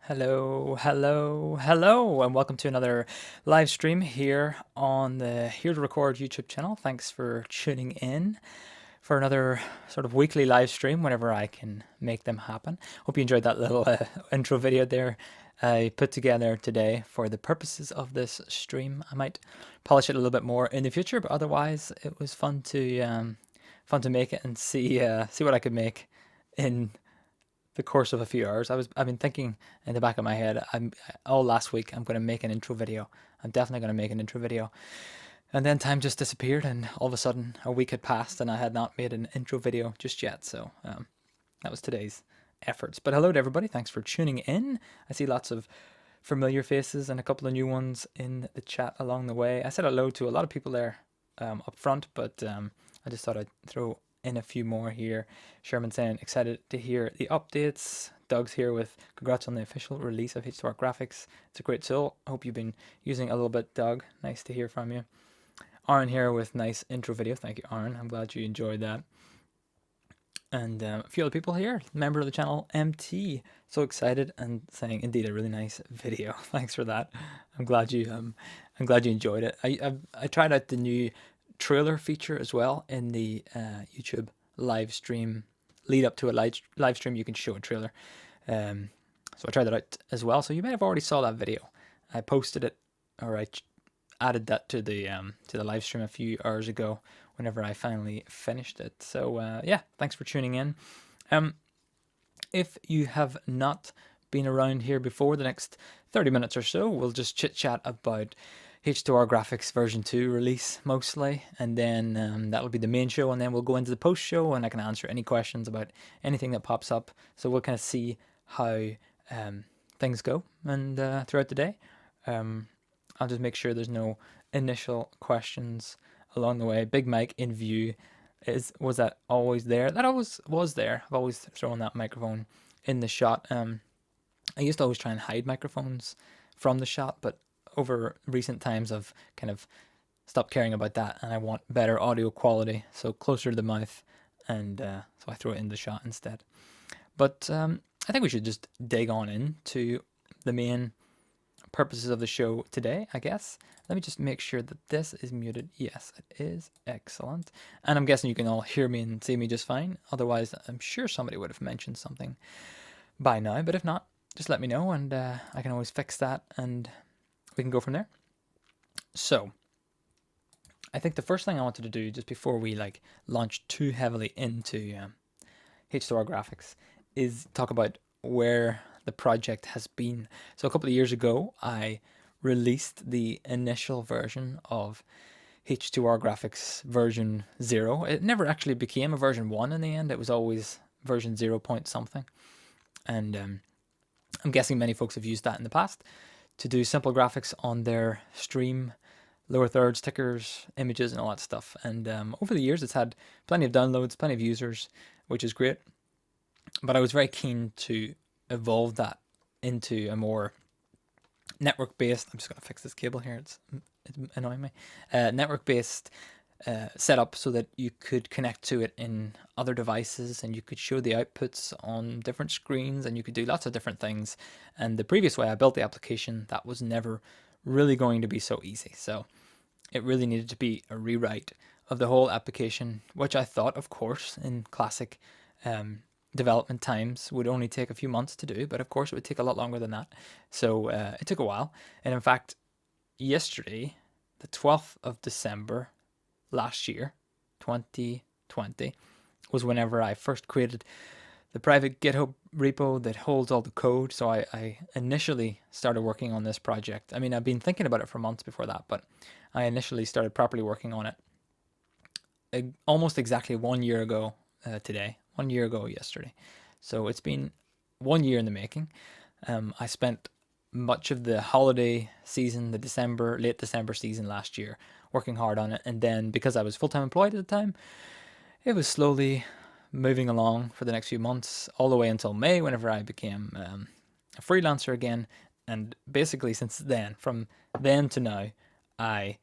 Hello, and welcome to another live stream here on the Here to Record YouTube channel. Thanks for tuning in for another sort of weekly live stream whenever I can make them happen. Hope you enjoyed that little intro video there I put together today for the purposes of this stream. I might polish it a little bit more in the future, but otherwise it was fun to make it and see what I could make in the course of a few hours. I've been thinking in the back of my head, all last week I'm going to make an intro video. I'm definitely going to make an intro video. And then time just disappeared, and all of a sudden a week had passed and I had not made an intro video just yet. So that was today's efforts. But hello to everybody. Thanks for tuning in. I see lots of familiar faces and a couple of new ones in the chat along the way. I said hello to a lot of people there up front, but I just thought I'd throw in a few more here. Sherman saying excited to hear the updates. Doug's here with congrats on the official release of H2R Graphics. It's a great tool. I hope you've been using it a little bit, Doug. Nice to hear from you. Aaron here with nice intro video. Thank you, Aaron. I'm glad you enjoyed that. And a few other people here. Member of the channel, MT. So excited and saying indeed a really nice video. Thanks for that. I'm glad you enjoyed it. I tried out the new trailer feature as well in the YouTube live stream lead up to a live stream. You can show a trailer, so I tried that out as well. So you may have already saw that video. I posted it, or I added that to the live stream a few hours ago whenever I finally finished it. So yeah, thanks for tuning in. If you have not been around here before, the next 30 minutes or so we'll just chit chat about H2R Graphics version 2 release mostly, and then that'll be the main show, and then we'll go into the post show and I can answer any questions about anything that pops up. So we'll kind of see how things go and throughout the day. I'll just make sure there's no initial questions along the way. Big mic in view. Was that always there? That always was there. I've always thrown that microphone in the shot. I used to always try and hide microphones from the shot, but over recent times I've kind of stopped caring about that, and I want better audio quality, so closer to the mouth, and so I throw it in the shot instead. But I think we should just dig on into the main purposes of the show today, I guess. Let me just make sure that this is muted. Yes, it is. Excellent. And I'm guessing you can all hear me and see me just fine. Otherwise, I'm sure somebody would have mentioned something by now, but if not, just let me know, and I can always fix that, and we can go from there. So I think the first thing I wanted to do just before we launch too heavily into H2R Graphics is talk about where the project has been. So a couple of years ago I released the initial version of H2R Graphics version 0. It never actually became a version 1 in the end. It was always version 0 point something, and I'm guessing many folks have used that in the past to do simple graphics on their stream, lower thirds, tickers, images, and all that stuff. And over the years, it's had plenty of downloads, plenty of users, which is great. But I was very keen to evolve that into a more network-based, I'm just going to fix this cable here, it's annoying me, network-based setup so that you could connect to it in other devices, and you could show the outputs on different screens, and you could do lots of different things. And the previous way I built the application, that was never really going to be so easy. So it really needed to be a rewrite of the whole application, which I thought, of course, in classic development times would only take a few months to do, but of course it would take a lot longer than that. So it took a while. And in fact, yesterday, the 12th of December last year, 2020, was whenever I first created the private GitHub repo that holds all the code. So I initially started working on this project. I mean, I've been thinking about it for months before that, but I initially started properly working on it almost exactly 1 year ago today, 1 year ago yesterday. So it's been 1 year in the making. I spent much of the holiday season, the late December season last year, working hard on it. And then because I was full-time employed at the time, it was slowly moving along for the next few months, all the way until May, whenever I became a freelancer again. And basically since then, from then to now, I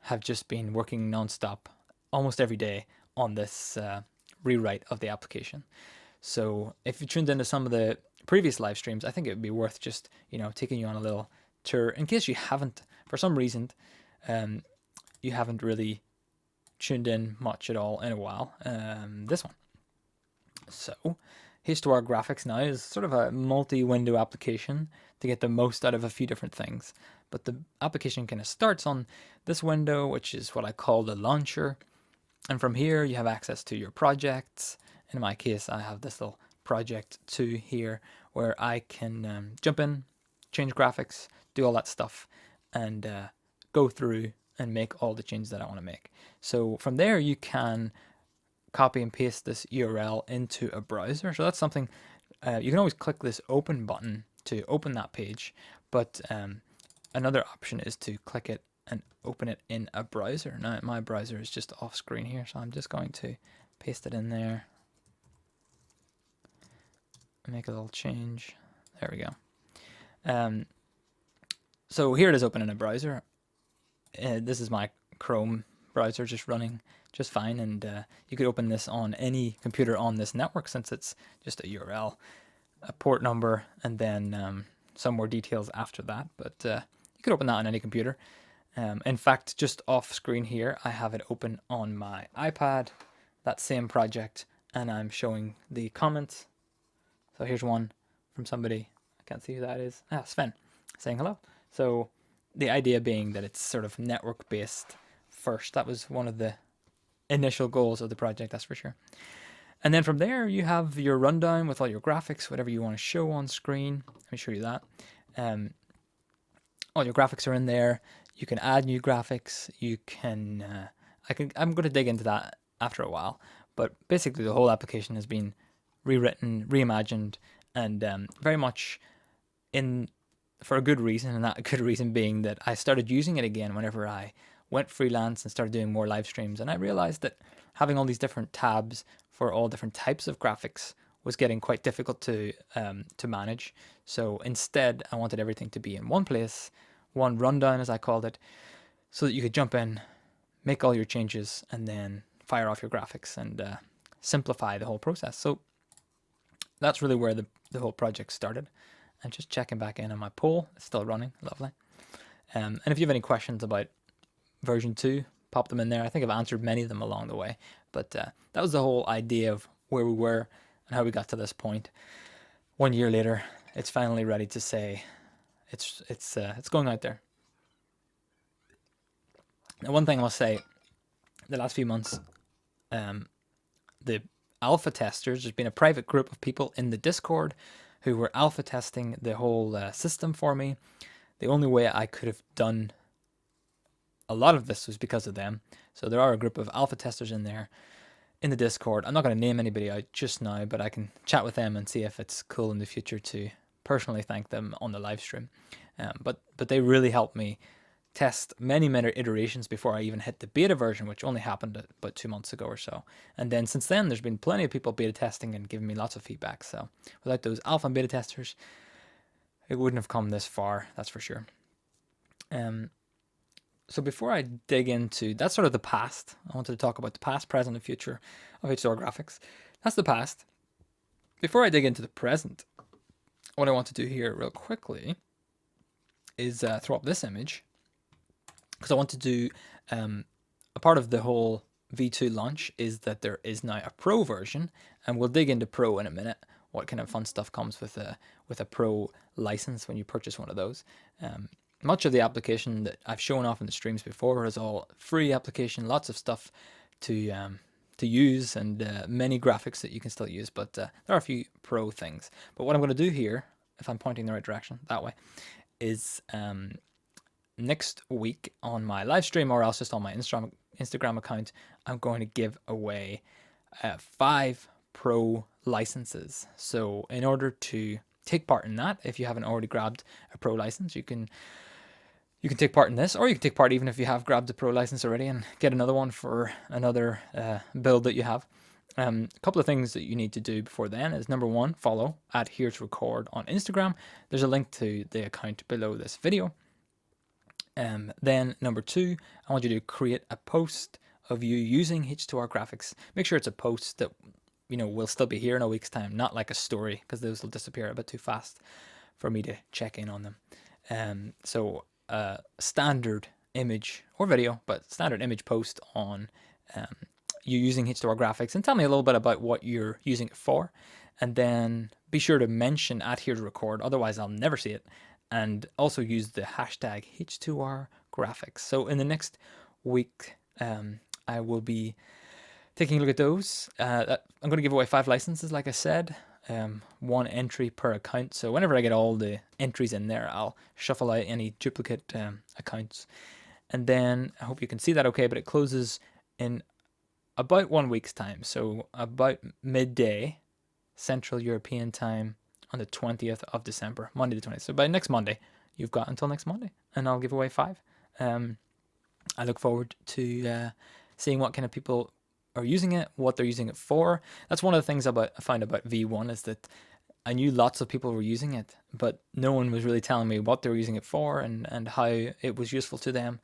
have just been working nonstop almost every day on this rewrite of the application. So if you tuned into some of the previous live streams, I think it would be worth just, taking you on a little tour in case you haven't, for some reason, you haven't really tuned in much at all in a while. This one. So H2R Graphics now is sort of a multi-window application to get the most out of a few different things. But the application kind of starts on this window, which is what I call the launcher. And from here, you have access to your projects. In my case, I have this little project 2 here where I can jump in, change graphics, do all that stuff, and go through and make all the changes that I want to make. So from there, you can copy and paste this URL into a browser. So that's something, you can always click this open button to open that page, but another option is to click it and open it in a browser. Now my browser is just off screen here, so I'm just going to paste it in there, make a little change. There we go. So here it is open in a browser. This is my Chrome browser just running just fine, and you could open this on any computer on this network since it's just a URL, a port number, and then some more details after that, but you could open that on any computer. In fact, just off screen here, I have it open on my iPad, that same project, and I'm showing the comments. So here's one from somebody, I can't see who that is, Sven, saying hello. So the idea being that it's sort of network based first. That was one of the initial goals of the project, that's for sure. And then from there, you have your rundown with all your graphics, whatever you want to show on screen. Let me show you that. All your graphics are in there. You can add new graphics. You can, I'm going to dig into that after a while, but basically the whole application has been rewritten, reimagined, and very much for a good reason, and that good reason being that I started using it again whenever I went freelance and started doing more live streams, and I realized that having all these different tabs for all different types of graphics was getting quite difficult to manage. So instead, I wanted everything to be in one place, one rundown as I called it, so that you could jump in, make all your changes, and then fire off your graphics and simplify the whole process. So that's really where the whole project started. And just checking back in on my poll, it's still running, lovely. And if you have any questions about version 2, pop them in there. I think I've answered many of them along the way, but that was the whole idea of where we were and how we got to this point. 1 year later, it's finally ready to say it's going out there. Now, one thing I must say, the last few months, the alpha testers, there's been a private group of people in the Discord who were alpha testing the whole system for me. The only way I could have done a lot of this was because of them. So there are a group of alpha testers in there in the Discord. I'm not going to name anybody out just now, but I can chat with them and see if it's cool in the future to personally thank them on the live stream. But they really helped me test many iterations before I even hit the beta version, which only happened about 2 months ago or so. And then since then, there's been plenty of people beta testing and giving me lots of feedback. So without those alpha and beta testers, it wouldn't have come this far, that's for sure. So before I dig into, that's sort of the past. I wanted to talk about the past, present, and future of H2R Graphics. That's the past. Before I dig into the present, what I want to do here real quickly is throw up this image, because I want to do a part of the whole V2 launch is that there is now a Pro version, and we'll dig into Pro in a minute. What kind of fun stuff comes with a Pro license when you purchase one of those. Much of the application that I've shown off in the streams before is all free application, lots of stuff to use, and many graphics that you can still use, but there are a few Pro things. But what I'm going to do here, if I'm pointing the right direction, that way, is next week on my live stream, or else just on my Instagram account, I'm going to give away 5 Pro licenses. So in order to take part in that, if you haven't already grabbed a Pro license, you can take part in this, or you can take part even if you have grabbed a Pro license already and get another one for another build that you have. A couple of things that you need to do before then is, number 1, follow at H2R on Instagram. There's a link to the account below this video. Then number 2, I want you to create a post of you using H2R Graphics. Make sure it's a post that will still be here in a week's time, not like a story, because those will disappear a bit too fast for me to check in on them. So standard image or video, but standard image post on you using H2R Graphics, and tell me a little bit about what you're using it for, and then be sure to mention at here to record, otherwise I'll never see it, and also use the hashtag H2R Graphics. So in the next week, I will be taking a look at those. I'm going to give away 5 licenses, like I said, 1 entry per account. So whenever I get all the entries in there, I'll shuffle out any duplicate accounts. And then I hope you can see that okay, but it closes in about 1 week's time. So about midday Central European time on the 20th of December, Monday the 20th. So by next Monday, you've got until next Monday, and I'll give away 5. I look forward to seeing what kind of people are using it, what they're using it for. That's one of the things I find about V1 is that I knew lots of people were using it, but no one was really telling me what they were using it for and how it was useful to them.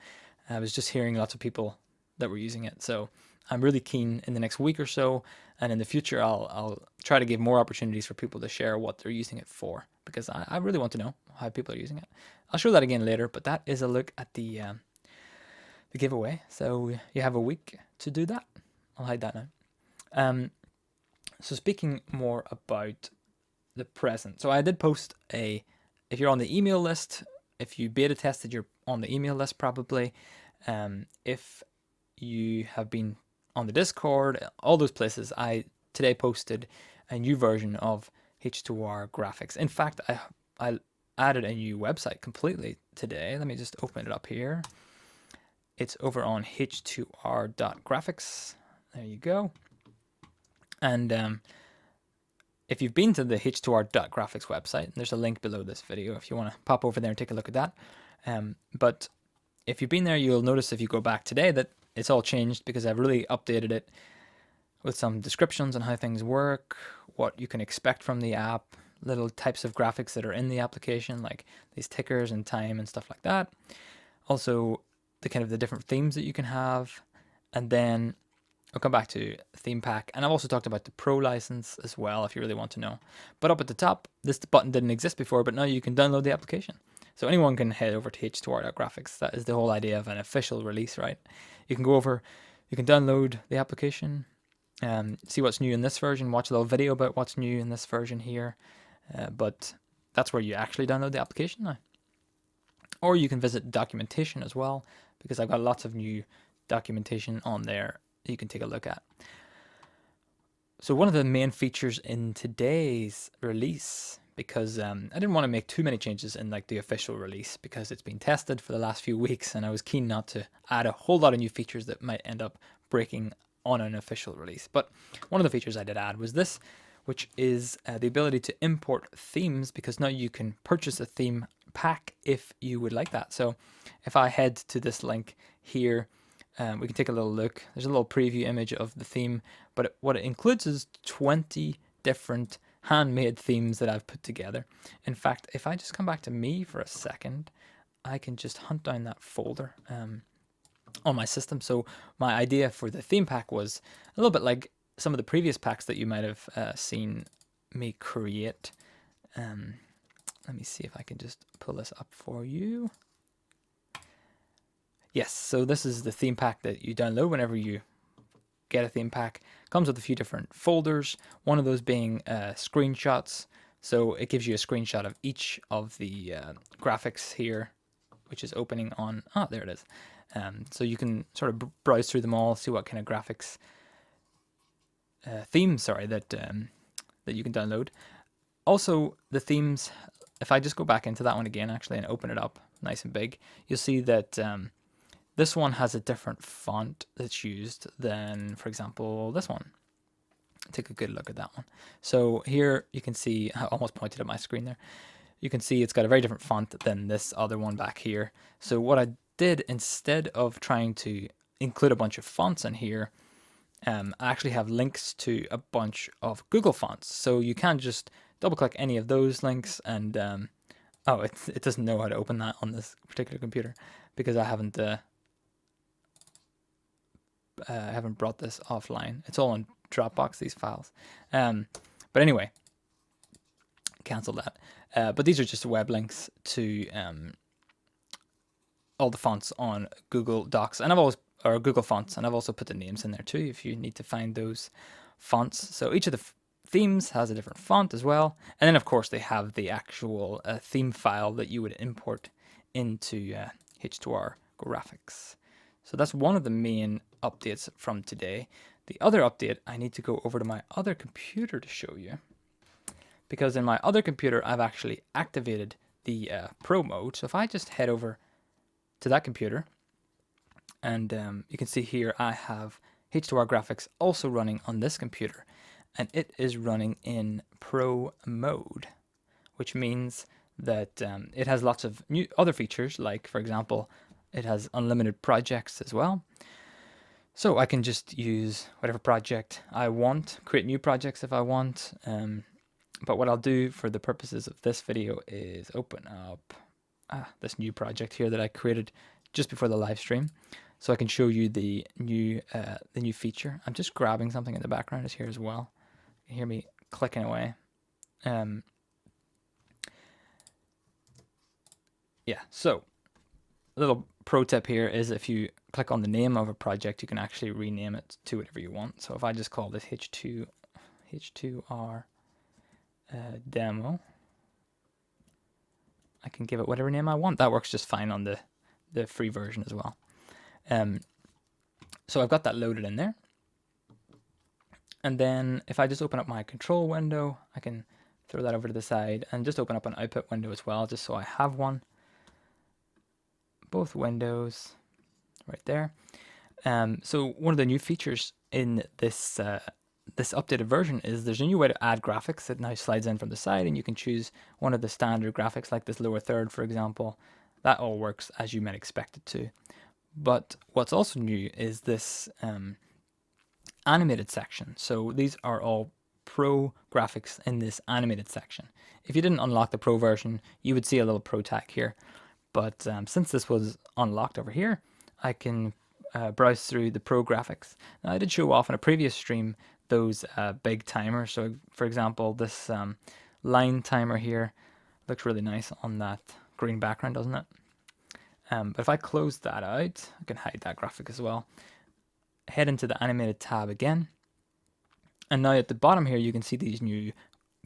I was just hearing lots of people that were using it. So I'm really keen in the next week or so, and in the future I'll try to give more opportunities for people to share what they're using it for, because I really want to know how people are using it. I'll show that again later, but that is a look at the giveaway. So you have a week to do that. I'll hide that now. So speaking more about the present. So I did post if you're on the email list, if you beta tested, you're on the email list probably. If you have been on the Discord, all those places, I today posted a new version of H2R Graphics. In fact, I added a new website completely today. Let me just open it up here. It's over on H2R.graphics. There you go. And if you've been to the H2R.graphics website, there's a link below this video if you want to pop over there and take a look at that. But if you've been there, you'll notice if you go back today that it's all changed, because I've really updated it with some descriptions on how things work, what you can expect from the app, little types of graphics that are in the application, like these tickers and time and stuff like that. Also, the different themes that you can have. And then I'll come back to theme pack, and I've also talked about the pro license as well if you really want to know. But up at the top, this button didn't exist before, but now you can download the application. So anyone can head over to H2R.graphics. That is the whole idea of an official release, right? You can go over, you can download the application, see what's new in this version, watch a little video about what's new in this version here. But that's where you actually download the application now. Or you can visit documentation as well, because I've got lots of new documentation on there that you can take a look at. So one of the main features in today's release, because I didn't want to make too many changes in like the official release, because it's been tested for the last few weeks, and I was keen not to add a whole lot of new features that might end up breaking on an official release. But one of the features I did add was this, which is the ability to import themes, because now you can purchase a theme pack if you would like that. So if I head to this link here, we can take a little look. There's a little preview image of the theme, but what it includes is 20 different handmade themes that I've put together. In fact, if I just come back to me for a second, I can just hunt down that folder on my system. So my idea for the theme pack was a little bit like some of the previous packs that you might have seen me create. Let me see if I can just pull this up for you. Yes, so this is the theme pack that you download whenever you get a theme pack. It comes with a few different folders, one of those being screenshots. So it gives you a screenshot of each of the graphics here, which is opening on, there it is. So you can sort of browse through them all, see what kind of graphics themes, that you can download. Also, the themes, if I just go back into that one again, actually, and open it up nice and big, you'll see that this one has a different font that's used than, for example, this one. Take a good look at that one. So here you can see, I almost pointed at my screen there. You can see it's got a very different font than this other one back here. So what I did, instead of trying to include a bunch of fonts in here, I actually have links to a bunch of Google fonts. So you can just double click any of those links and, it doesn't know how to open that on this particular computer because I haven't brought this offline. It's all on Dropbox, these files. But anyway, cancel that. But these are just web links to all the fonts on Google Docs, and or Google Fonts, and I've also put the names in there too if you need to find those fonts. So each of the themes has a different font as well, and then of course they have the actual theme file that you would import into H2R Graphics. So that's one of the main updates from today. The other update, I need to go over to my other computer to show you, because in my other computer I've actually activated the Pro mode. So if I just head over to that computer, and you can see here I have H2R Graphics also running on this computer, and it is running in Pro mode, which means that it has lots of new other features, like for example it has unlimited projects as well. So I can just use whatever project I want, create new projects if I want, but what I'll do for the purposes of this video is open up this new project here that I created just before the live stream, so I can show you the new feature. I'm just grabbing something in the background is here as well. You can hear me clicking away. Yeah, so a little pro tip here is if you click on the name of a project, you can actually rename it to whatever you want. So if I just call this H2R demo, I can give it whatever name I want. That works just fine on the free version as well. So I've got that loaded in there. And then if I just open up my control window, I can throw that over to the side and just open up an output window as well, just so I have one. Both windows right there. So one of the new features in this this updated version is there's a new way to add graphics that now slides in from the side, and you can choose one of the standard graphics like this lower third, for example. That all works as you might expect it to. But what's also new is this animated section. So these are all Pro graphics in this animated section. If you didn't unlock the Pro version, you would see a little Pro tag here. But since this was unlocked over here, I can browse through the Pro graphics. Now, I did show off in a previous stream those big timers. So for example, this line timer here looks really nice on that green background, doesn't it? But if I close that out, I can hide that graphic as well. Head into the animated tab again. And now at the bottom here, you can see these new,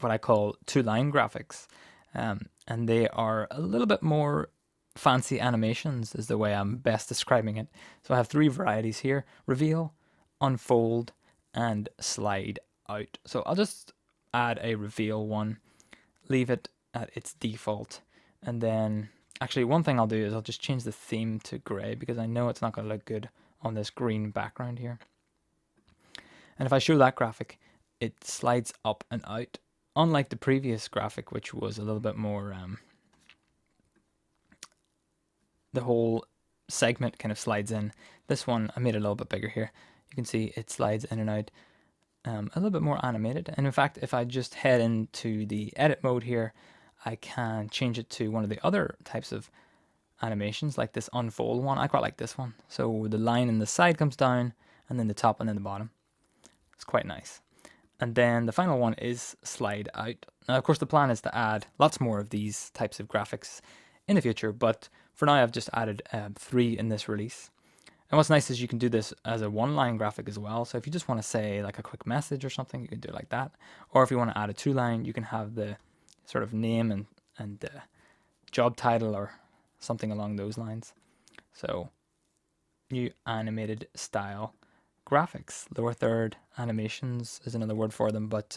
what I call two-line graphics. And they are a little bit more fancy animations is the way I'm best describing it. So I have three varieties here: reveal, unfold, and slide out. So I'll just add a reveal one, leave it at its default, and then actually one thing I'll do is I'll just change the theme to gray because I know it's not going to look good on this green background here. And if I show that graphic, it slides up and out, unlike the previous graphic, which was a little bit more the whole segment kind of slides in. This one, I made it a little bit bigger here. You can see it slides in and out, a little bit more animated. And in fact, if I just head into the edit mode here, I can change it to one of the other types of animations, like this unfold one. I quite like this one. So the line in the side comes down, and then the top and then the bottom. It's quite nice. And then the final one is slide out. Now, of course, the plan is to add lots more of these types of graphics in the future, but for now I've just added 3 in this release. And what's nice is you can do this as a one-line graphic as well. So if you just want to say like a quick message or something, you can do it like that. Or if you want to add a 2-line, you can have the sort of name and job title or something along those lines. So new animated style graphics. Lower third animations is another word for them, but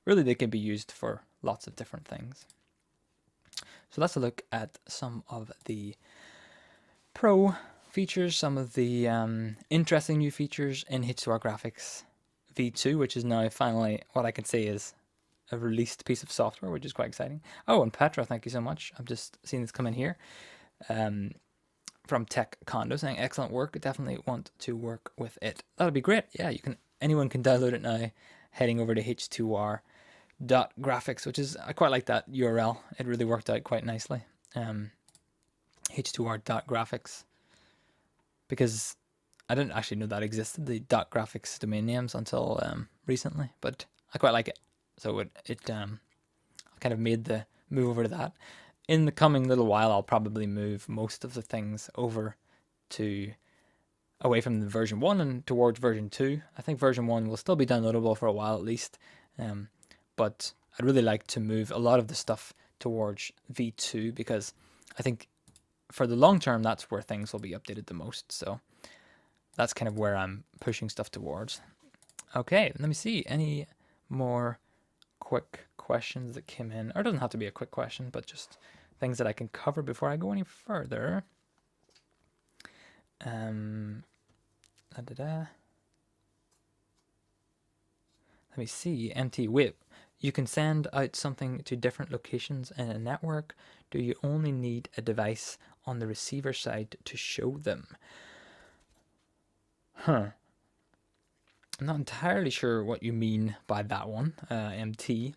really they can be used for lots of different things. So let's look at some of the Pro features, some of the interesting new features in H2R Graphics V2, which is now finally what I can say is a released piece of software, which is quite exciting. Oh, and Petra, thank you so much. I've just seen this come in here from Tech Condo saying excellent work. Definitely want to work with it. That'll be great. Yeah, anyone can download it now, heading over to H2R.graphics, which is, I quite like that URL. It really worked out quite nicely. H2R.graphics, because I didn't actually know that existed, the .graphics domain names, until recently, but I quite like it. So it kind of made the move over to that. In the coming little while, I'll probably move most of the things over to away from the version 1 and towards version 2. I think version 1 will still be downloadable for a while at least, but I'd really like to move a lot of the stuff towards V2, because I think for the long term, that's where things will be updated the most. So that's kind of where I'm pushing stuff towards. Okay, let me see. Any more quick questions that came in? Or it doesn't have to be a quick question, but just things that I can cover before I go any further. Let me see. MT, wait. You can send out something to different locations in a network. Do you only need a device on the receiver side to show them? I'm not entirely sure what you mean by that one, MT.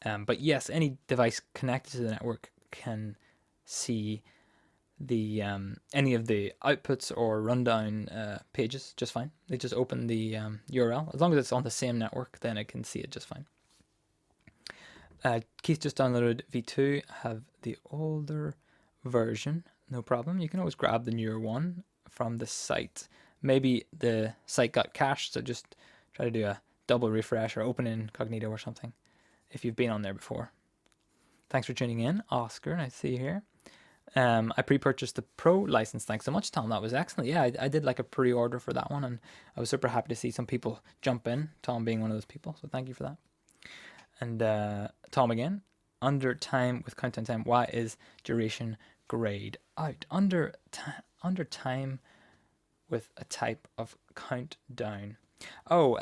But yes, any device connected to the network can see the any of the outputs or rundown pages just fine. They just open the URL. As long as it's on the same network, then it can see it just fine. Keith just downloaded V2, have the older version, no problem. You can always grab the newer one from the site. Maybe the site got cached, so just try to do a double refresh or open incognito or something if you've been on there before. Thanks for tuning in, Oscar. Nice to see you here. I pre-purchased the Pro license. Thanks so much, Tom. That was excellent. Yeah, I did like a pre-order for that one, and I was super happy to see some people jump in, Tom being one of those people, so thank you for that. And Tom again, under time with countdown time, why is duration grayed out? Under time with a type of countdown. Oh,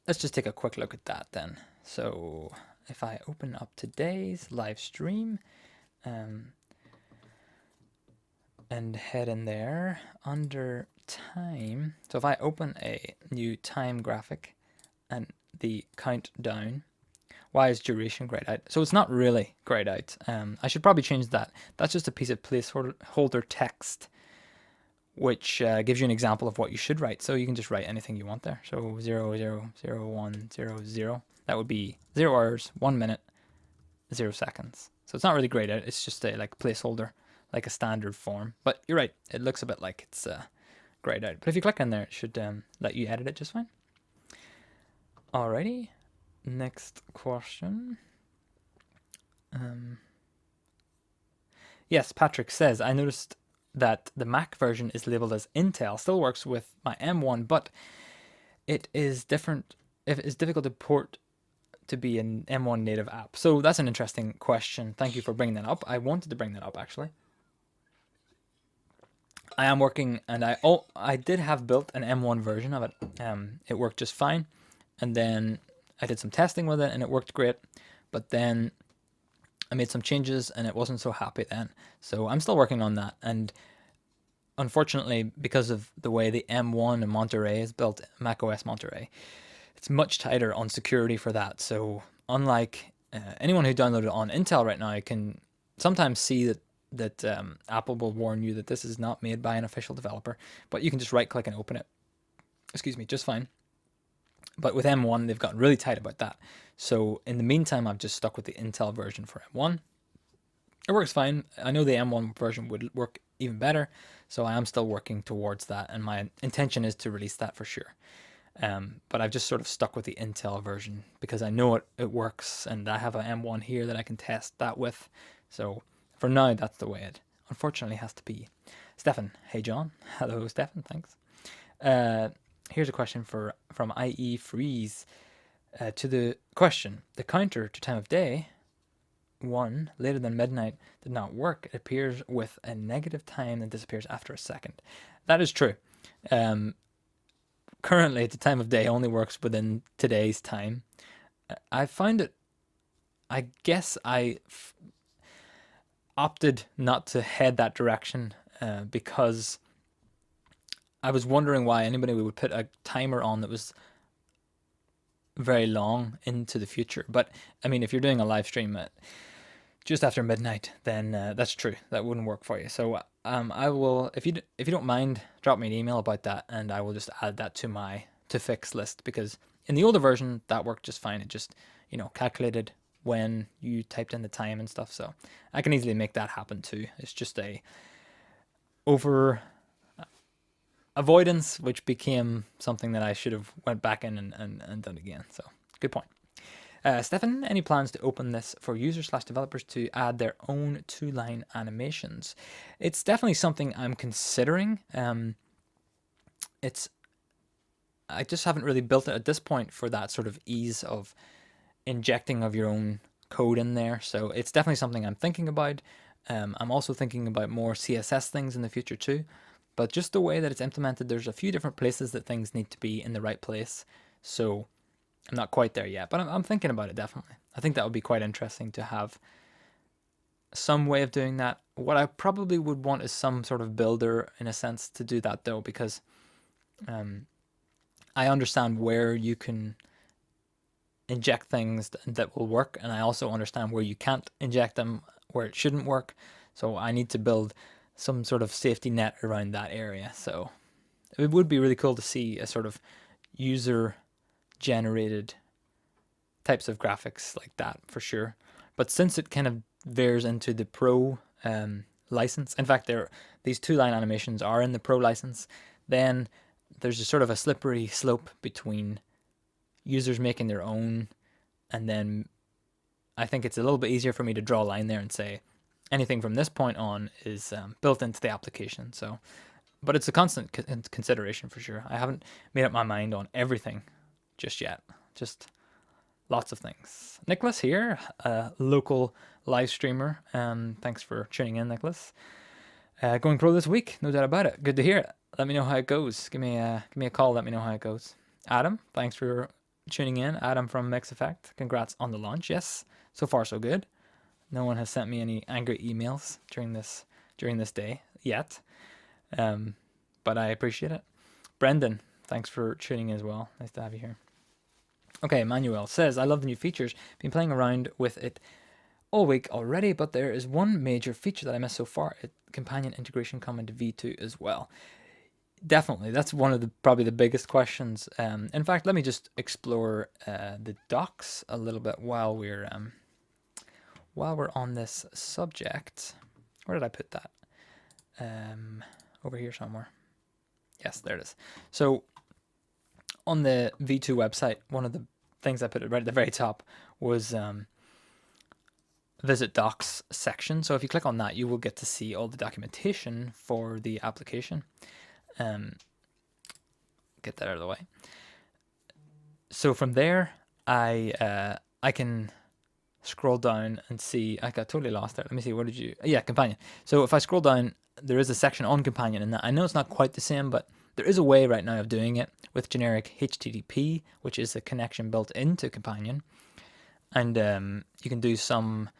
let's just take a quick look at that then. So if I open up today's live stream and head in there under time. So if I open a new time graphic and the countdown, why is duration grayed out? So it's not really grayed out. I should probably change that. That's just a piece of placeholder text, which gives you an example of what you should write. So you can just write anything you want there. So 0, 0, 0, 1, 0, 0. That would be 0 hours, 1 minute, 0 seconds. So it's not really grayed out. It's just a like placeholder, like a standard form. But you're right. It looks a bit like it's grayed out. But if you click in there, it should let you edit it just fine. Alrighty. Next question. Yes, Patrick says, I noticed that the Mac version is labeled as Intel. Still works with my M1, but it is different. If it's difficult to port to be an M1 native app. So that's an interesting question. Thank you for bringing that up. I wanted to bring that up actually. I am working, and I did have built an M1 version of it. It worked just fine, and then I did some testing with it, and it worked great. But then I made some changes, and it wasn't so happy then. So I'm still working on that, and unfortunately, because of the way the M1 in Monterey is built, macOS Monterey, it's much tighter on security for that. So unlike anyone who downloaded on Intel right now can sometimes see that Apple will warn you that this is not made by an official developer, but you can just right click and open it. Excuse me, just fine. But with M1, they've gotten really tight about that. So in the meantime, I've just stuck with the Intel version for M1. It works fine. I know the M1 version would work even better, so I am still working towards that, and my intention is to release that for sure. But I've just sort of stuck with the Intel version because I know it works, and I have an M1 here that I can test that with. So for now, that's the way it unfortunately has to be. Stefan, hey John. Hello, Stefan, thanks. Here's a question from IE Freeze. To the question, the counter to time of day, 1 later than midnight, did not work. It appears with a negative time and disappears after a second. That is true. Currently, the time of day only works within today's time. I found it, I guess I opted not to head that direction because I was wondering why anybody would put a timer on that was very long into the future. But I mean, if you're doing a live stream at just after midnight, then that's true. That wouldn't work for you. So I will, if you don't mind, drop me an email about that, and I will just add that to my to fix list, because in the older version that worked just fine. It just, calculated when you typed in the time and stuff. So I can easily make that happen too. It's just a over avoidance, which became something that I should have went back in and done again. So good point. Stefan, any plans to open this for users/developers to add their own 2-line animations? It's definitely something I'm considering. I just haven't really built it at this point for that sort of ease of injecting of your own code in there. So it's definitely something I'm thinking about. I'm also thinking about more CSS things in the future too. But just the way that it's implemented, there's a few different places that things need to be in the right place. So I'm not quite there yet, but I'm thinking about it definitely. I think that would be quite interesting to have some way of doing that. What I probably would want is some sort of builder in a sense to do that though, because I understand where you can inject things that will work, and I also understand where you can't inject them, where it shouldn't work. So I need to build some sort of safety net around that area. So it would be really cool to see a sort of user generated types of graphics like that for sure. But since it kind of veers into the pro license, in fact, these 2-line animations are in the pro license, then there's a sort of a slippery slope between users making their own, and then I think it's a little bit easier for me to draw a line there and say anything from this point on is built into the application. So, but it's a constant consideration for sure. I haven't made up my mind on everything just yet. Just lots of things. Nicholas here, a local live streamer. Thanks for tuning in, Nicholas. Going pro this week, no doubt about it. Good to hear it. Let me know how it goes. Give me a call. Let me know how it goes. Adam, thanks for tuning in. Adam from Mix Effect. Congrats on the launch. Yes, so far so good. No one has sent me any angry emails during this day yet, but I appreciate it. Brendan, thanks for tuning in as well. Nice to have you here. Okay, Manuel says, I love the new features. Been playing around with it all week already, but there is one major feature that I missed so far. Companion integration coming to V2 as well. Definitely, that's one of probably the biggest questions. In fact, let me just explore the docs a little bit while we're on this subject. Where did I put that? Over here somewhere. Yes, there it is. So on the V2 website, one of the things I put right at the very top was visit docs section. So if you click on that, you will get to see all the documentation for the application. Get that out of the way. So from there, I can scroll down and see. I got totally lost there. Let me see. What did you? Yeah, companion. So if I scroll down, there is a section on companion, and I know it's not quite the same, but there is a way right now of doing it with generic HTTP, which is a connection built into companion, and you can do some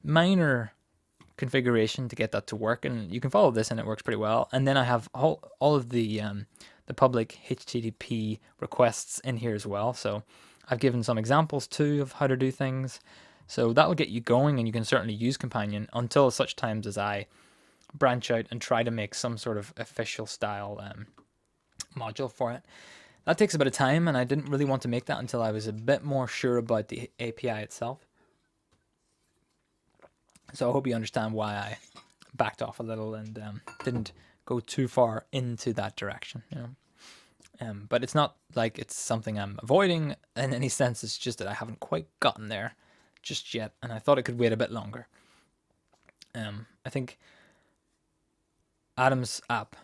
minor configuration to get that to work, and you can follow this and it works pretty well. And then I have all of the public HTTP requests in here as well. So I've given some examples too of how to do things. So that will get you going, and you can certainly use Companion until such times as I branch out and try to make some sort of official style module for it. That takes a bit of time, and I didn't really want to make that until I was a bit more sure about the API itself. So I hope you understand why I backed off a little and didn't go too far into that direction. But it's not like it's something I'm avoiding in any sense. It's just that I haven't quite gotten there just yet, and I thought it could wait a bit longer. I think Adam's app,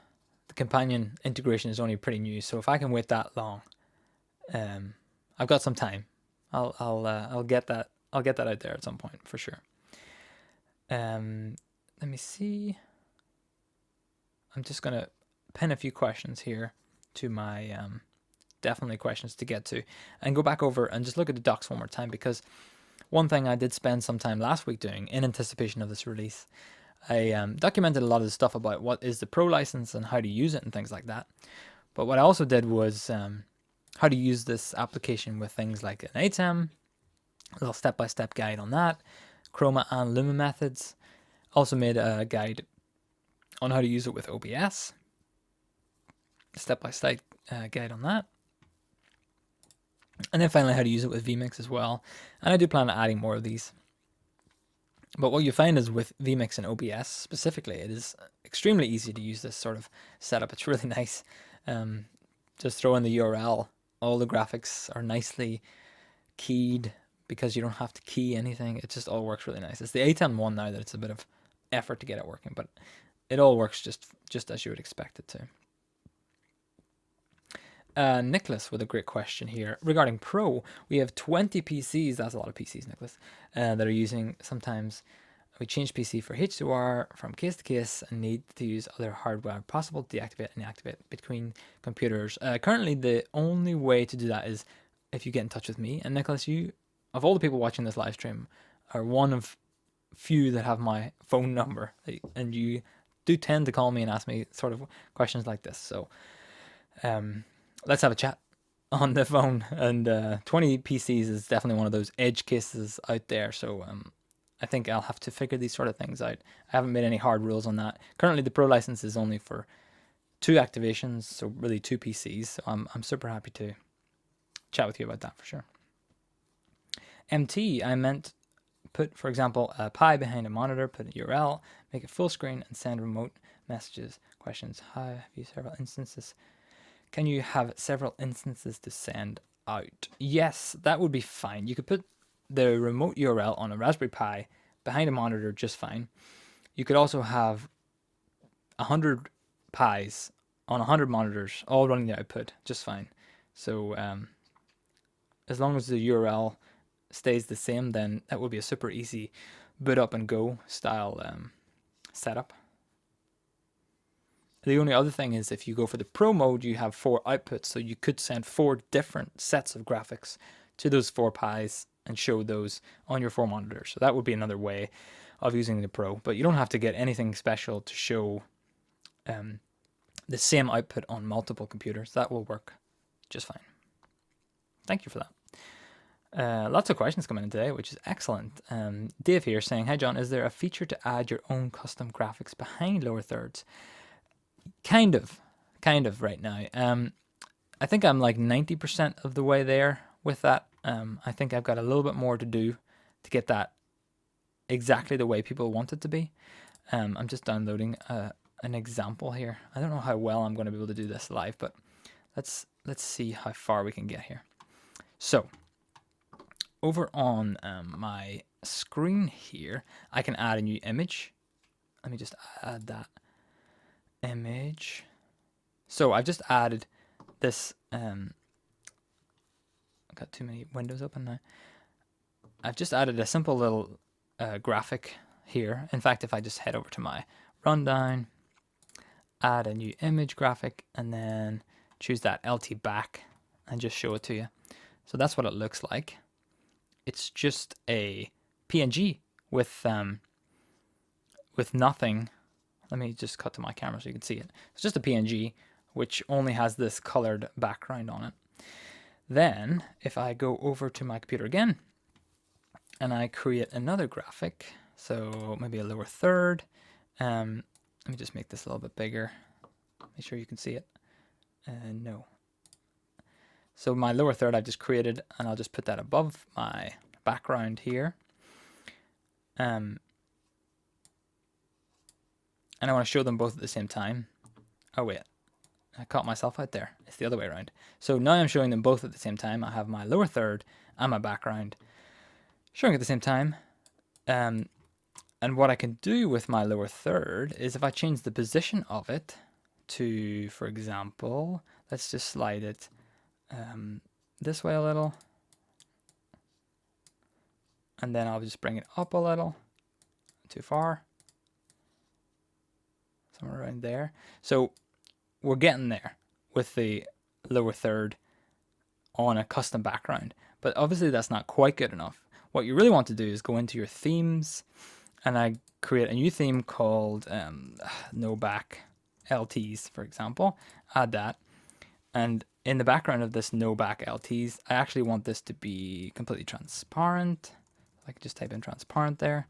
the companion integration, is only pretty new, so if I can wait that long, I've got some time. I'll get that out there at some point for sure. Let me see. I'm just gonna pin a few questions here to my definitely questions to get to, and go back over and just look at the docs one more time, because one thing I did spend some time last week doing in anticipation of this release, I documented a lot of the stuff about what is the Pro license and how to use it and things like that. But what I also did was how to use this application with things like an ATEM, a little step-by-step guide on that, Chroma and Luma methods, Also made a guide on how to use it with OBS. Step-by-step guide on that. And then finally how to use it with vMix as well. And I do plan on adding more of these. But what you find is with vMix and OBS specifically, it is extremely easy to use this sort of setup. It's really nice. Just throw in the URL. All the graphics are nicely keyed because you don't have to key anything. It just all works really nice. It's the A10 one now that it's a bit of effort to get it working, but it all works just as you would expect it to. Nicholas with a great question here regarding Pro. We have 20 PCs. That's a lot of PCs, Nicholas, that are using. Sometimes we change PC for H2R from case to case and need to use other hardware possible to deactivate and activate between computers. Currently, the only way to do that is if you get in touch with me. And Nicholas, you, of all the people watching this live stream, are one of few that have my phone number, and you do tend to call me and ask me sort of questions like this. So let's have a chat on the phone. And 20 PCs is definitely one of those edge cases out there. So I think I'll have to figure these sort of things out. I haven't made any hard rules on that. Currently, the Pro license is only for 2 activations, so really 2 PCs. So I'm super happy to chat with you about that for sure. MT, I meant put, for example, a Pi behind a monitor, put a URL, make it full screen, and send remote messages, questions. Have you several instances? Can you have several instances to send out? Yes, that would be fine. You could put the remote URL on a Raspberry Pi behind a monitor just fine. You could also have 100 Pis on 100 monitors all running the output just fine. So as long as the URL stays the same, then that would be a super easy boot up and go style setup. The only other thing is if you go for the Pro mode, you have 4 outputs, so you could send 4 different sets of graphics to those 4 Pis and show those on your 4 monitors. So that would be another way of using the Pro, but you don't have to get anything special to show the same output on multiple computers. That will work just fine. Thank you for that. Lots of questions coming in today, which is excellent. Dave here saying, hi John, is there a feature to add your own custom graphics behind lower thirds? Kind of right now. I think I'm like 90% of the way there with that. I think I've got a little bit more to do to get that exactly the way people want it to be. I'm just downloading an example here. I don't know how well I'm going to be able to do this live, but let's see how far we can get here. So over on my screen here, I can add a new image. Let me just add that image. So I've just added this. I've got too many windows open now. I've just added a simple little graphic here. In fact, if I just head over to my rundown, add a new image graphic, and then choose that LT back and just show it to you. So that's what it looks like. It's just a PNG with nothing. Let me just cut to my camera so you can see it. It's just a PNG which only has this colored background on it. Then if I go over to my computer again and I create another graphic, so maybe a lower third, let me just make this a little bit bigger. Make sure you can see it. No. So my lower third I've just created, and I'll just put that above my background here. And I want to show them both at the same time. Oh wait, I caught myself out there. It's the other way around. So now I'm showing them both at the same time. I have my lower third and my background showing at the same time. And what I can do with my lower third is if I change the position of it to, for example, let's just slide it this way a little. And then I'll just bring it up a little. Too far. Somewhere around there. So we're getting there with the lower third on a custom background. But obviously that's not quite good enough. What you really want to do is go into your themes, and I create a new theme called no back LTs, for example. Add that. And in the background of this no back LTs, I actually want this to be completely transparent. I can just type in transparent there.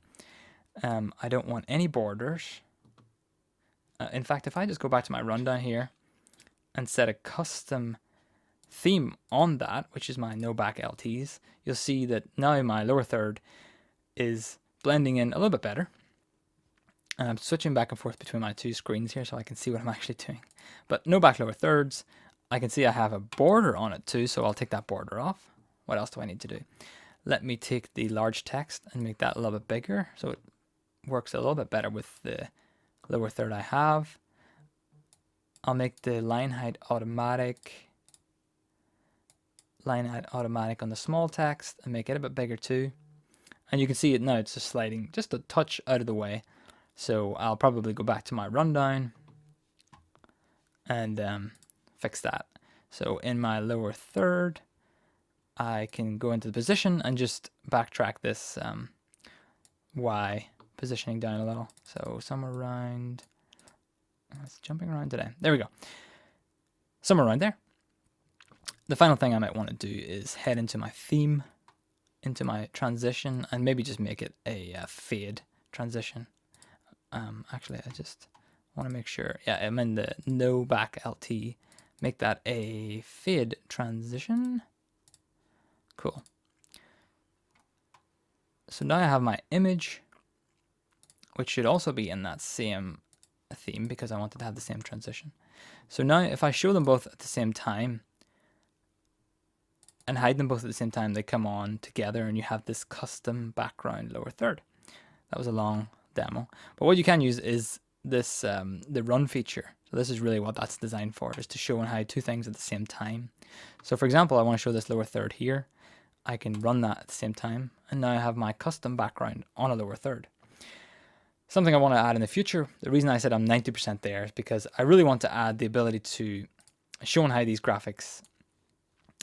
I don't want any borders. In fact, if I just go back to my rundown here and set a custom theme on that, which is my no back LTs, you'll see that now my lower third is blending in a little bit better. And I'm switching back and forth between my two screens here so I can see what I'm actually doing. But no back lower thirds. I can see I have a border on it too, so I'll take that border off. What else do I need to do? Let me take the large text and make that a little bit bigger so it works a little bit better with the lower third I have. I'll make the line height automatic on the small text and make it a bit bigger too. And you can see it now, it's just sliding just a touch out of the way. So I'll probably go back to my rundown and fix that. So in my lower third, I can go into the position and just backtrack this Y positioning down a little. So somewhere around, it's jumping around today. There we go. Somewhere around there. The final thing I might want to do is head into my theme, into my transition, and maybe just make it a fade transition. Actually, I just want to make sure. Yeah, I'm in the no back LT. Make that a fade transition. Cool. So now I have my image, which should also be in that same theme because I wanted to have the same transition. So now if I show them both at the same time and hide them both at the same time, they come on together and you have this custom background lower third. That was a long demo. But what you can use is this the run feature. So this is really what that's designed for, is to show and hide two things at the same time. So for example, I want to show this lower third here. I can run that at the same time, and now I have my custom background on a lower third. Something I want to add in the future, the reason I said I'm 90% there is because I really want to add the ability to show and hide these graphics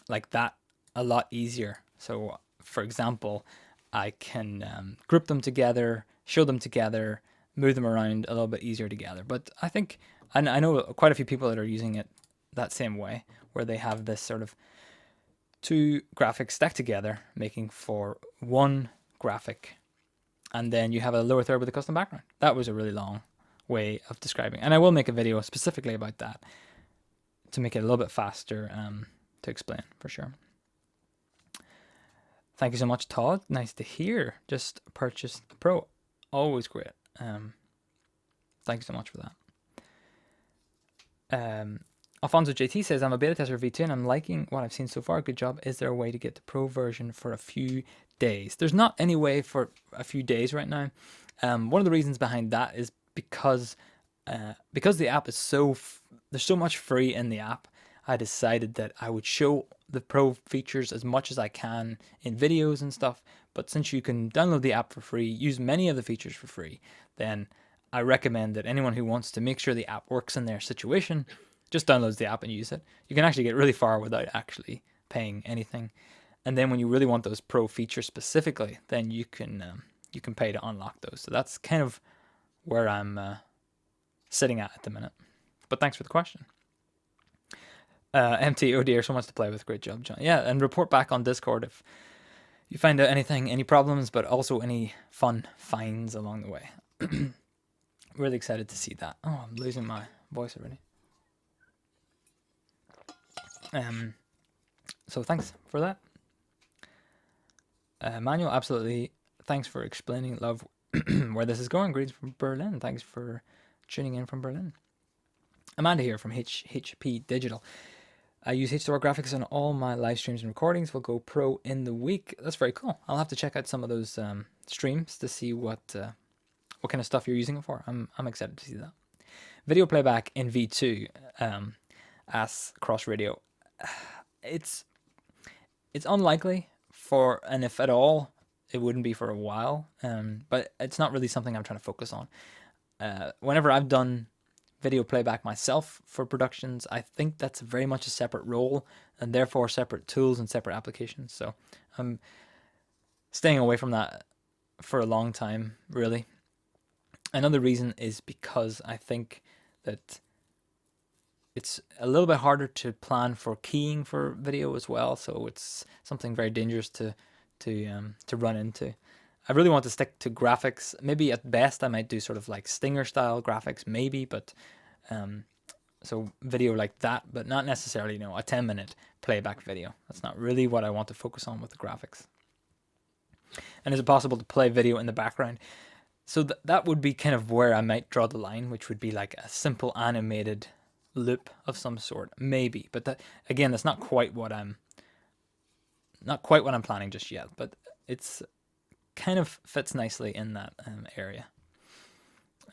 like that a lot easier. So for example, I can group them together, show them together, move them around a little bit easier together. But I think, I know quite a few people that are using it that same way, where they have this sort of two graphics stacked together, making for one graphic, and then you have a lower third with a custom background. That was a really long way of describing, and I will make a video specifically about that to make it a little bit faster to explain for sure. Thank you so much, Todd. Nice to hear. Just purchased the Pro. Always great. Thank you so much for that. Alfonso JT says, I'm a beta tester of V2 and I'm liking what I've seen so far. Good job. Is there a way to get the Pro version for a few days? There's not any way for a few days right now. One of the reasons behind that is because the app is there's so much free in the app. I decided that I would show the Pro features as much as I can in videos and stuff. But since you can download the app for free, use many of the features for free, then I recommend that anyone who wants to make sure the app works in their situation just downloads the app and use it. You can actually get really far without actually paying anything. And then when you really want those Pro features specifically, then you can pay to unlock those. So that's kind of where I'm sitting at the minute. But thanks for the question. MT, oh dear, so much to play with. Great job, John. Yeah, and report back on Discord if you find out anything, any problems, but also any fun finds along the way. Really excited to see that. Oh, I'm losing my voice already. So thanks for that. Manuel, absolutely. Thanks for explaining, love, where this is going. Greetings from Berlin. Thanks for tuning in from Berlin. Amanda here from HP Digital. I use H2R Graphics on all my live streams and recordings. Will go Pro in the week. That's very cool. I'll have to check out some of those streams to see what kind of stuff you're using it for. I'm excited to see that. Video playback in V2 as cross radio. It's unlikely and if at all, it wouldn't be for a while. But it's not really something I'm trying to focus on. Whenever I've done video playback myself for productions, I think that's very much a separate role and therefore separate tools and separate applications. So I'm staying away from that for a long time, really. Another reason is because I think that it's a little bit harder to plan for keying for video as well. So it's something very dangerous to run into. I really want to stick to graphics. Maybe at best I might do sort of like Stinger style graphics, maybe, but so video like that, but not necessarily, you know, a 10-minute playback video. That's not really what I want to focus on with the graphics. And is it possible to play video in the background? So that would be kind of where I might draw the line, which would be like a simple animated loop of some sort, maybe. But that, again, that's not quite what I'm planning just yet. But it's kind of fits nicely in that area.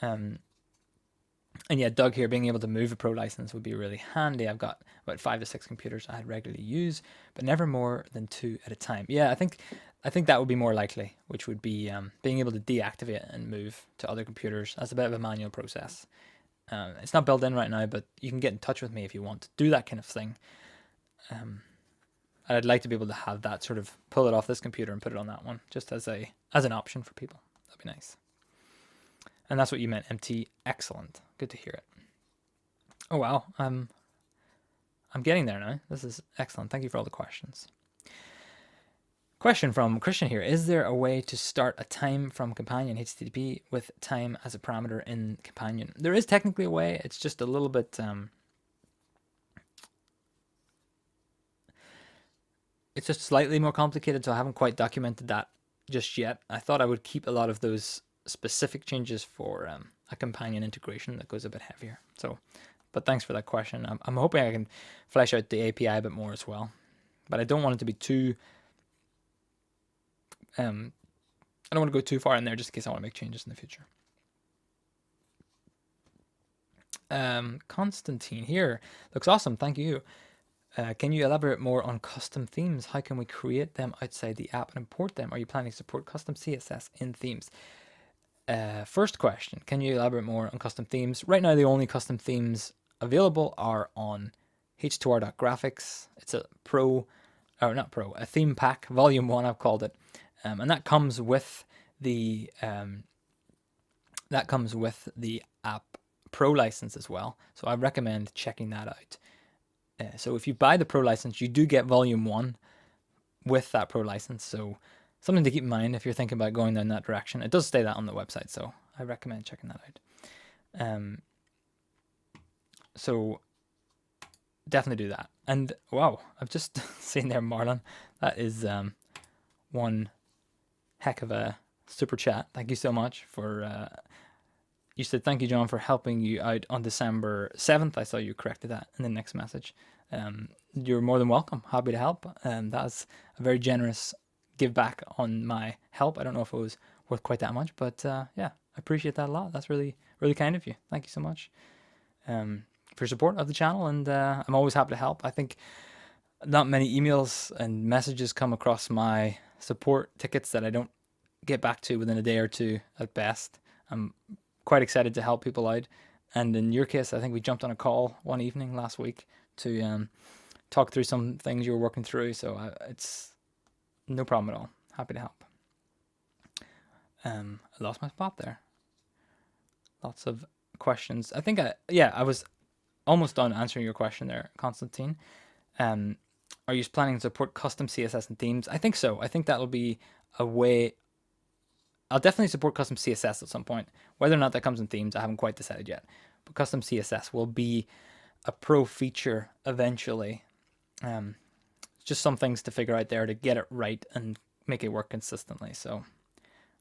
And yeah, Doug here, being able to move a pro license would be really handy. I've got about 5 to 6 computers I'd regularly use, but never more than 2 at a time. Yeah, I think that would be more likely, which would be being able to deactivate and move to other computers. That's a bit of a manual process. It's not built in right now, but you can get in touch with me if you want to do that kind of thing. I'd like to be able to have that sort of pull it off this computer and put it on that one, just as an option for people. That'd be nice. And that's what you meant, MT. Excellent. Good to hear it. Oh wow, I'm getting there now. This is excellent. Thank you for all the questions. Question from Christian here. Is there a way to start a time from Companion HTTP with time as a parameter in Companion? There is technically a way. It's just a little bit... it's just slightly more complicated, so I haven't quite documented that just yet. I thought I would keep a lot of those specific changes for a Companion integration that goes a bit heavier. So, but thanks for that question. I'm hoping I can flesh out the API a bit more as well, but I don't want it to be too... I don't want to go too far in there just in case I want to make changes in the future. Constantine here. Looks awesome. Thank you. Can you elaborate more on custom themes? How can we create them outside the app and import them? Are you planning to support custom CSS in themes? First question, can you elaborate more on custom themes? Right now, the only custom themes available are on H2R Graphics. It's a a theme pack, volume 1, I've called it. And that comes with the app Pro license as well. So I recommend checking that out. So if you buy the Pro license, you do get volume 1 with that Pro license. So something to keep in mind if you're thinking about going down that direction. It does say that on the website, so I recommend checking that out. So definitely do that. And wow, I've just seen there, Marlon. That is one heck of a super chat. Thank you so much for... you said, thank you, John, for helping you out on December 7th. I saw you corrected that in the next message. You're more than welcome. Happy to help. That's a very generous give back on my help. I don't know if it was worth quite that much, but yeah, I appreciate that a lot. That's really, really kind of you. Thank you so much for your support of the channel, and I'm always happy to help. I think not many emails and messages come across my support tickets that I don't get back to within a day or two at best. I'm quite excited to help people out, and in your case, I think we jumped on a call one evening last week to talk through some things you were working through, so it's no problem at all. Happy to help. I lost my spot there. Lots of questions. I think I was almost done answering your question there, Constantine. Are you planning to support custom CSS and themes? I think so. I think that'll be a way. I'll definitely support custom CSS at some point. Whether or not that comes in themes, I haven't quite decided yet. But custom CSS will be a pro feature eventually. Just some things to figure out there to get it right and make it work consistently. So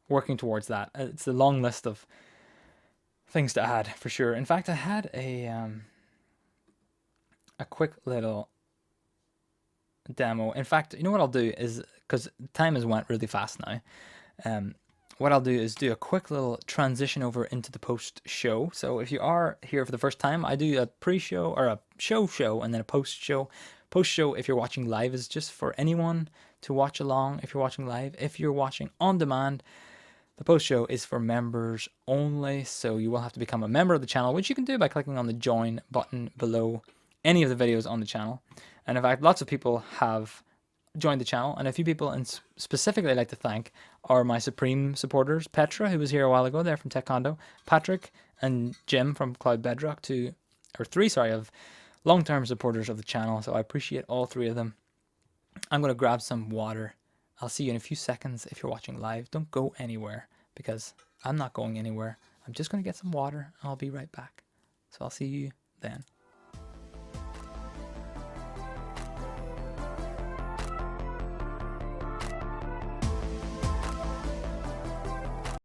working towards that. It's a long list of things to add for sure. In fact, I had a quick little demo. In fact, you know what I'll do is, because time has went really fast now, what I'll do is do a quick little transition over into the post-show. So if you are here for the first time, I do a pre-show or a show and then a post-show. Post-show, if you're watching live, is just for anyone to watch along if you're watching live. If you're watching on demand, the post-show is for members only. So you will have to become a member of the channel, which you can do by clicking on the join button below any of the videos on the channel. And in fact, lots of people have joined the channel, and a few people and specifically I'd like to thank are my Supreme supporters, Petra, who was here a while ago there from Tech Condo, Patrick and Jim from Cloud Bedrock, three of long-term supporters of the channel, so I appreciate all three of them. I'm going to grab some water I'll see you in a few seconds if you're watching live. Don't go anywhere because I'm not going anywhere. I'm just going to get some water and I'll be right back. So I'll see you then.